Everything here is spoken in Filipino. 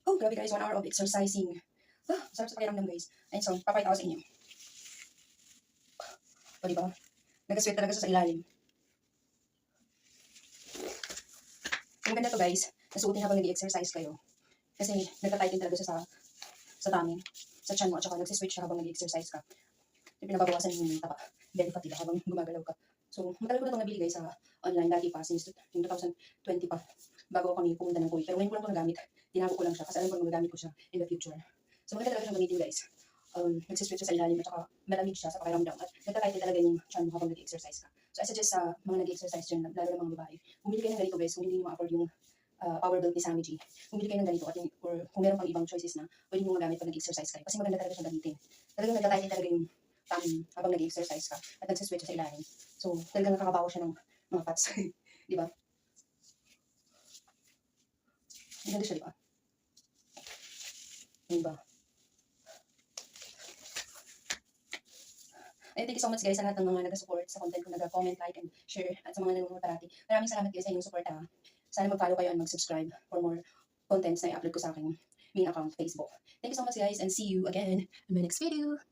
Oh, grabe guys, 1 hour of exercising. Sarap sa pakiramdam guys. Ayun, so, papakita ko sa inyo. O, diba? Nag-sweat talaga siya sa ilalim. Ang ganda to guys, nasuotin habang nag-exercise kayo. Kasi nagtatighten talaga siya sa tummy, sa chan mo, at saka nagsiswitch siya habang nag-exercise ka. Yung pinababawasan yung taba, belly fat habang gumagalaw ka. So, matagal ko na itong nabili guys sa online dati pa, since yung 2020 pa, bago ako pumunta ng Kuwait. Pero ngayon ko lang ito nagamit, tinago ko lang siya, kasi alam ko na magagamit ko siya in the future. So, maganda talaga siyang gamitin guys. Nagsiswitch siya sa ilalim, at saka malamig siya sa pakiramdam, at nagtatighten talaga yung chan mo habang nag-exercise ka. So, I suggest sa mga nag-exercise dyan, lalo ng mga babae, bumili kayo ng ganito guys, kung hindi nyo ma-afford yung power belt ni Sammy G. Bumili kayo ng ganito, at or kung meron pang ibang choices na, pwede nyo magamit pag nag-exercise kayo. Kasi maganda talaga siyang gamitin. Talagang nagtatighten talaga yung tummy habang nag-exercise ka, at nagsiswitch sa ilalim. So, talagang nakakabawa siya ng mga fats. Di ba? Ang ganda siya, di ba? Di ba? And thank you so much guys sa lahat ng mga nag-support sa content ko, nag-comment, like, and share, at sa mga nanonood parati. Maraming salamat guys sa inyong support. Sana mag-follow kayo and mag-subscribe for more contents na i-upload ko sa aking main account, Facebook. Thank you so much guys, and see you again in my next video.